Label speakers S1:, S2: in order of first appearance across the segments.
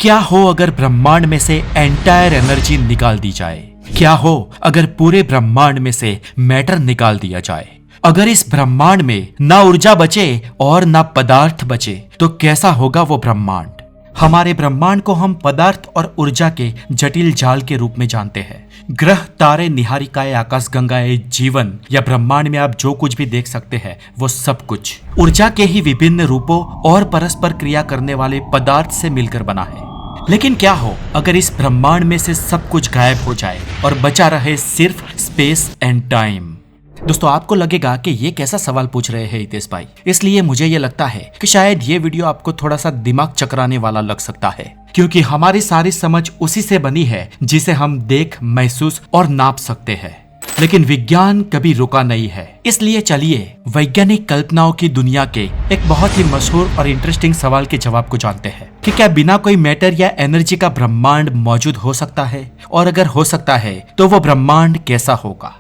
S1: क्या हो अगर ब्रह्मांड में से एंटायर एनर्जी निकाल दी जाए? क्या हो अगर पूरे ब्रह्मांड में से मैटर निकाल दिया जाए? अगर इस ब्रह्मांड में ना ऊर्जा बचे और ना पदार्थ बचे तो कैसा होगा वो ब्रह्मांड? हमारे ब्रह्मांड को हम पदार्थ और ऊर्जा के जटिल जाल के रूप में जानते हैं। ग्रह, तारे, निहारिकाएं, आकाशगंगाएं, जीवन या ब्रह्मांड में आप जो कुछ भी देख सकते हैं वो सब कुछ ऊर्जा के ही विभिन्न रूपों और परस्पर क्रिया करने वाले पदार्थ से मिलकर बना है। लेकिन क्या हो अगर इस ब्रह्मांड में से सब कुछ गायब हो जाए और बचा रहे सिर्फ स्पेस एंड टाइम? दोस्तों, आपको लगेगा कि ये कैसा सवाल पूछ रहे हैं हितेश भाई, इसलिए मुझे ये लगता है कि शायद ये वीडियो आपको थोड़ा सा दिमाग चकराने वाला लग सकता है, क्योंकि हमारी सारी समझ उसी से बनी है जिसे हम देख, महसूस और नाप सकते हैं। लेकिन विज्ञान कभी रुका नहीं है, इसलिए चलिए वैज्ञानिक कल्पनाओं की दुनिया के एक बहुत ही मशहूर और इंटरेस्टिंग सवाल के जवाब को जानते हैं कि क्या बिना कोई मैटर या एनर्जी का ब्रह्मांड मौजूद हो सकता है, और अगर हो सकता है तो वो ब्रह्मांड कैसा होगा।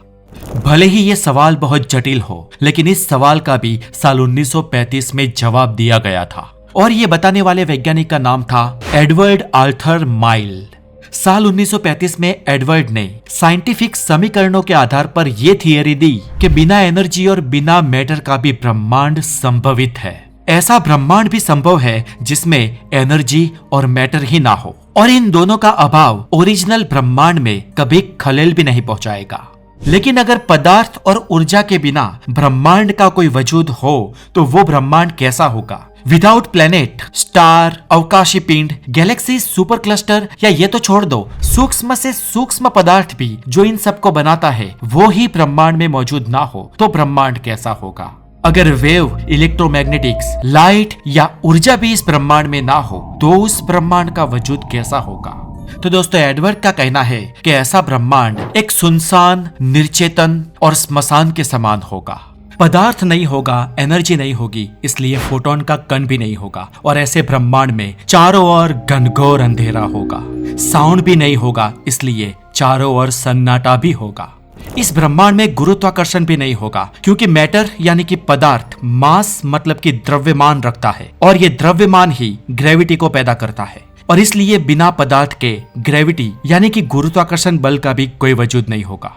S1: भले ही ये सवाल बहुत जटिल हो, लेकिन इस सवाल का भी साल 1935 में जवाब दिया गया था, और ये बताने वाले वैज्ञानिक का नाम था एडवर्ड आर्थर माइल। साल 1935 में एडवर्ड ने साइंटिफिक समीकरणों के आधार पर यह थियरी दी कि बिना एनर्जी और बिना मैटर का भी ब्रह्मांड संभवित है। ऐसा ब्रह्मांड भी संभव है जिसमें एनर्जी और मैटर ही ना हो, और इन दोनों का अभाव ओरिजिनल ब्रह्मांड में कभी खलेल भी नहीं पहुंचाएगा। लेकिन अगर पदार्थ और ऊर्जा के बिना ब्रह्मांड का कोई वजूद हो तो वो ब्रह्मांड कैसा होगा? विदाउट प्लेनेट, स्टार, अवकाशी पिंड, गैलेक्सी, सुपर क्लस्टर, या ये तो छोड़ दो, सूक्ष्म से सूक्ष्म पदार्थ भी जो इन सबको बनाता है वो ही ब्रह्मांड में मौजूद ना हो तो ब्रह्मांड कैसा होगा? अगर वेव, इलेक्ट्रोमैग्नेटिक्स, लाइट या ऊर्जा भी इस ब्रह्मांड में ना हो तो उस ब्रह्मांड का वजूद कैसा होगा? तो दोस्तों, एडवर्ड का कहना है कि ऐसा ब्रह्मांड एक सुनसान, निर्चेतन और स्मशान के समान होगा। पदार्थ नहीं होगा, एनर्जी नहीं होगी, इसलिए फोटोन का कण भी नहीं होगा, और ऐसे ब्रह्मांड में चारों ओर घनघोर अंधेरा होगा। साउंड भी नहीं होगा, इसलिए चारों ओर सन्नाटा भी होगा। इस ब्रह्मांड में गुरुत्वाकर्षण भी नहीं होगा, क्योंकि मैटर यानी कि पदार्थ मास मतलब कि द्रव्यमान रखता है, और ये द्रव्यमान ही ग्रेविटी को पैदा करता है, और इसलिए बिना पदार्थ के ग्रेविटी यानी कि गुरुत्वाकर्षण बल का भी कोई वजूद नहीं होगा।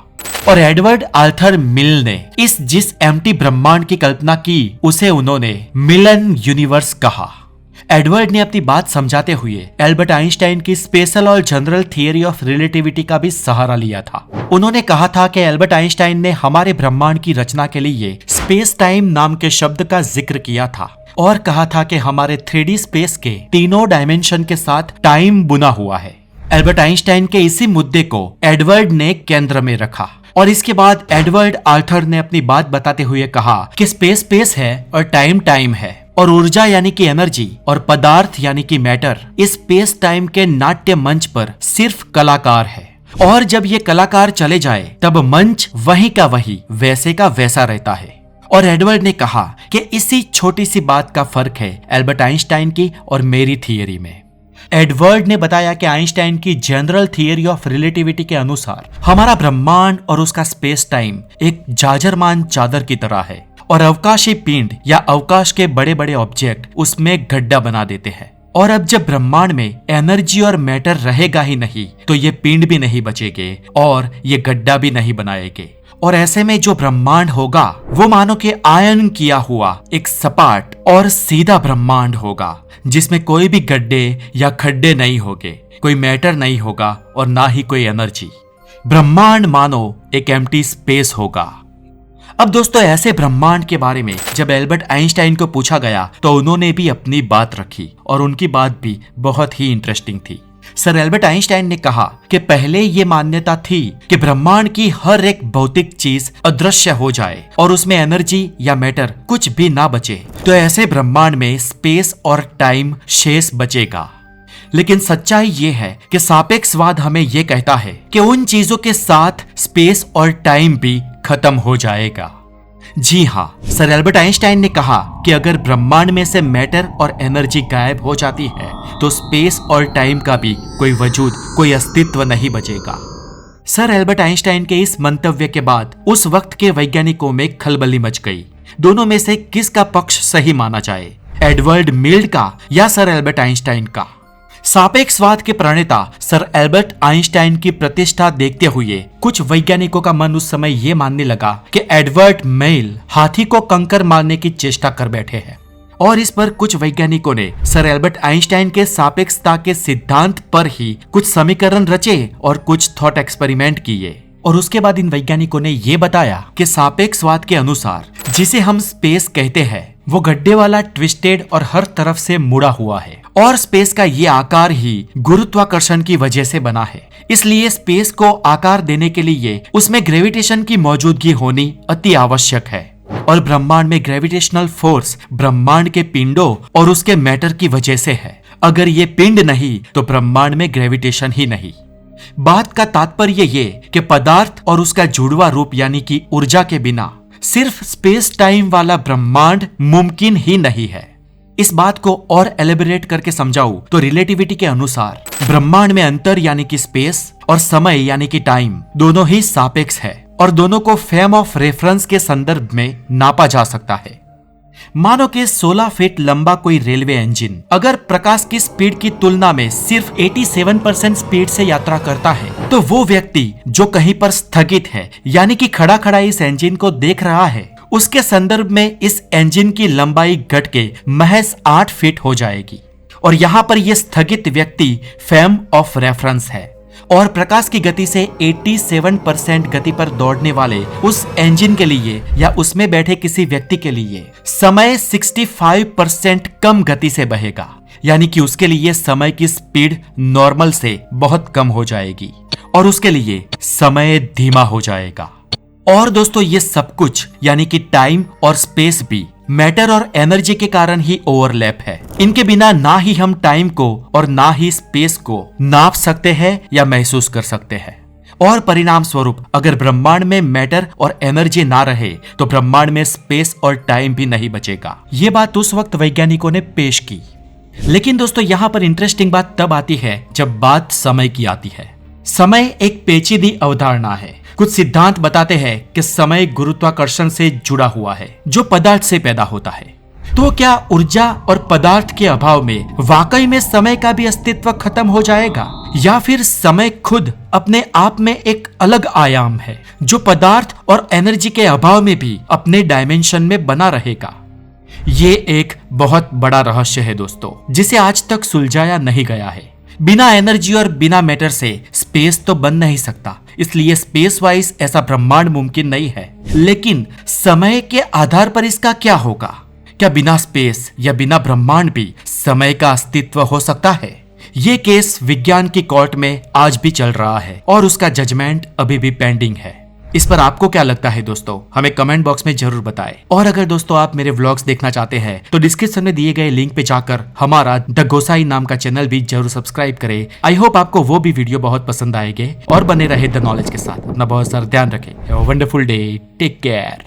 S1: और एडवर्ड आर्थर मिल ने जिस एम्प्टी ब्रह्मांड की कल्पना की उसे उन्होंने मिलन यूनिवर्स कहा। एडवर्ड ने अपनी बात समझाते हुए एल्बर्ट आइंस्टाइन की स्पेशल और जनरल थियरी ऑफ रिलेटिविटी का भी सहारा लिया था। उन्होंने कहा था कि एल्बर्ट आइंस्टाइन ने हमारे ब्रह्मांड की रचना के लिए स्पेस टाइम नाम के शब्द का जिक्र किया था, और कहा था कि हमारे 3D स्पेस के तीनों डायमेंशन के साथ टाइम बुना हुआ है। एल्बर्ट आइंस्टाइन के इसी मुद्दे को एडवर्ड ने केंद्र में रखा, और इसके बाद एडवर्ड आर्थर ने अपनी बात बताते हुए कहा कि स्पेस स्पेस है और टाइम टाइम है, और ऊर्जा यानी कि एनर्जी और पदार्थ यानी कि मैटर इस स्पेस टाइम के नाट्य मंच पर सिर्फ कलाकार है, और जब ये कलाकार चले जाए तब मंच वही का वही, वैसे का वैसा रहता है। और एडवर्ड ने कहा कि इसी छोटी सी बात का फर्क है एल्बर्ट आइंस्टाइन की और मेरी थियरी में। एडवर्ड ने बताया कि आइंस्टाइन की जनरल थियरी ऑफ रिलेटिविटी के अनुसार हमारा ब्रह्मांड और उसका स्पेस टाइम एक जाजरमान चादर की तरह है, और अवकाशी पिंड या अवकाश के बड़े बड़े ऑब्जेक्ट उसमें गड्ढा बना देते हैं। और अब जब ब्रह्मांड में एनर्जी और मैटर रहेगा ही नहीं तो ये पिंड भी नहीं बचेंगे और ये गड्ढा भी नहीं बनाएंगे, और ऐसे में जो ब्रह्मांड होगा वो मानो कि आयन किया हुआ एक सपाट और सीधा ब्रह्मांड होगा, जिसमें कोई भी गड्ढे या खड्डे नहीं होंगे, कोई मैटर नहीं होगा और ना ही कोई एनर्जी। ब्रह्मांड मानो एक एम्प्टी स्पेस होगा। अब दोस्तों, ऐसे ब्रह्मांड के बारे में जब एल्बर्ट आइंस्टाइन को पूछा गया तो उन्होंने भी अपनी बात रखी, और उनकी बात भी बहुत ही इंटरेस्टिंग थी। सर एल्बर्ट आइंस्टाइन ने कहा कि पहले ये मान्यता थी कि ब्रह्मांड की हर एक भौतिक चीज अदृश्य हो जाए और उसमें एनर्जी या मैटर कुछ भी ना बचे, तो ऐसे ब्रह्मांड में स्पेस और टाइम शेष बचेगा। लेकिन सच्चाई ये है कि सापेक्षवाद हमें ये कहता है कि उन चीजों के साथ स्पेस और टाइम भी खत्म हो जाएगा। जी हाँ, सर एल्बर्ट आइंस्टाइन ने कहा कि अगर ब्रह्मांड में से मैटर और एनर्जी गायब हो जाती है तो स्पेस और टाइम का भी कोई वजूद, कोई अस्तित्व नहीं बचेगा। सर एल्बर्ट आइंस्टाइन के इस मंतव्य के बाद उस वक्त के वैज्ञानिकों में खलबली मच गई। दोनों में से किसका पक्ष सही माना जाए, एडवर्ड मिल्ड का या सर एल्बर्ट आइंस्टाइन का? सापेक्षवाद के प्रणेता सर एल्बर्ट आइंस्टाइन की प्रतिष्ठा देखते हुए कुछ वैज्ञानिकों का मन उस समय ये मानने लगा कि एडवर्ड मेल हाथी को कंकर मारने की चेष्टा कर बैठे हैं। और इस पर कुछ वैज्ञानिकों ने सर एल्बर्ट आइंस्टाइन के सापेक्षता के सिद्धांत पर ही कुछ समीकरण रचे और कुछ थॉट एक्सपेरिमेंट किए। और उसके बाद इन वैज्ञानिकों ने ये बताया कि सापेक्षवाद के अनुसार जिसे हम स्पेस कहते हैं वो गड्ढे वाला, ट्विस्टेड और हर तरफ से मुड़ा हुआ है और स्पेस का ये आकार ही गुरुत्वाकर्षण की वजह से बना है। इसलिए स्पेस को आकार देने के लिए उसमें ग्रेविटेशन की मौजूदगी होनी अति आवश्यक है। और ब्रह्मांड में ग्रेविटेशनल फोर्स ब्रह्मांड के पिंडों और उसके मैटर की वजह से है। अगर ये पिंड नहीं तो ब्रह्मांड में ग्रेविटेशन ही नहीं। बात का तात्पर्य ये कि पदार्थ और उसका जुड़वा रूप यानी कि ऊर्जा के बिना सिर्फ स्पेस टाइम वाला ब्रह्मांड मुमकिन ही नहीं है। इस बात को और एलेबोरेट करके समझाऊं तो रिलेटिविटी के अनुसार ब्रह्मांड में अंतर यानी कि स्पेस और समय यानी कि टाइम दोनों ही सापेक्ष है और दोनों को फ्रेम ऑफ रेफरेंस के संदर्भ में नापा जा सकता है। मानो कि 16 फीट लंबा कोई रेलवे इंजन अगर प्रकाश की स्पीड की तुलना में सिर्फ 87% स्पीड से यात्रा करता है तो वो व्यक्ति जो कहीं पर स्थगित है यानी कि खड़ा खड़ा इस इंजन को देख रहा है, उसके संदर्भ में इस इंजन की लंबाई घट के महज 8 फीट हो जाएगी। और यहाँ पर यह स्थगित व्यक्ति फ्रेम ऑफ रेफरेंस है और प्रकाश की गति से 87% गति पर दौड़ने वाले उस इंजन के लिए या उसमें बैठे किसी व्यक्ति के लिए समय 65% कम गति से बहेगा, यानी कि उसके लिए समय की स्पीड नॉर्मल से बहुत कम हो जाएगी और उसके लिए समय धीमा हो जाएगा। और दोस्तों ये सब कुछ यानी कि टाइम और स्पेस भी मैटर और एनर्जी के कारण ही ओवरलैप है। इनके बिना ना ही हम टाइम को और ना ही स्पेस को नाप सकते हैं या महसूस कर सकते हैं। और परिणाम स्वरूप अगर ब्रह्मांड में मैटर और एनर्जी ना रहे तो ब्रह्मांड में स्पेस और टाइम भी नहीं बचेगा। ये बात उस वक्त वैज्ञानिकों ने पेश की। लेकिन दोस्तों यहाँ पर इंटरेस्टिंग बात तब आती है जब बात समय की आती है। समय एक पेचीदी अवधारणा है। कुछ सिद्धांत बताते हैं कि समय गुरुत्वाकर्षण से जुड़ा हुआ है जो पदार्थ से पैदा होता है। तो क्या ऊर्जा और पदार्थ के अभाव में वाकई में समय का भी अस्तित्व खत्म हो जाएगा या फिर समय खुद अपने आप में एक अलग आयाम है जो पदार्थ और एनर्जी के अभाव में भी अपने डायमेंशन में बना रहेगा? ये एक बहुत बड़ा रहस्य है दोस्तों, जिसे आज तक सुलझाया नहीं गया है। बिना एनर्जी और बिना मैटर से स्पेस तो बन नहीं सकता, इसलिए स्पेस वाइज ऐसा ब्रह्मांड मुमकिन नहीं है। लेकिन समय के आधार पर इसका क्या होगा? क्या बिना स्पेस या बिना ब्रह्मांड भी समय का अस्तित्व हो सकता है? ये केस विज्ञान की कोर्ट में आज भी चल रहा है और उसका जजमेंट अभी भी पेंडिंग है। इस पर आपको क्या लगता है दोस्तों, हमें कमेंट बॉक्स में जरूर बताएं। और अगर दोस्तों आप मेरे व्लॉग्स देखना चाहते हैं तो डिस्क्रिप्शन में दिए गए लिंक पे जाकर हमारा द गोसाई नाम का चैनल भी जरूर सब्सक्राइब करें। आई होप आपको वो भी वीडियो बहुत पसंद आएंगे और बने रहे द नॉलेज के साथ। अपना बहुत सारा ध्यान रखें। Have a wonderful day, take care.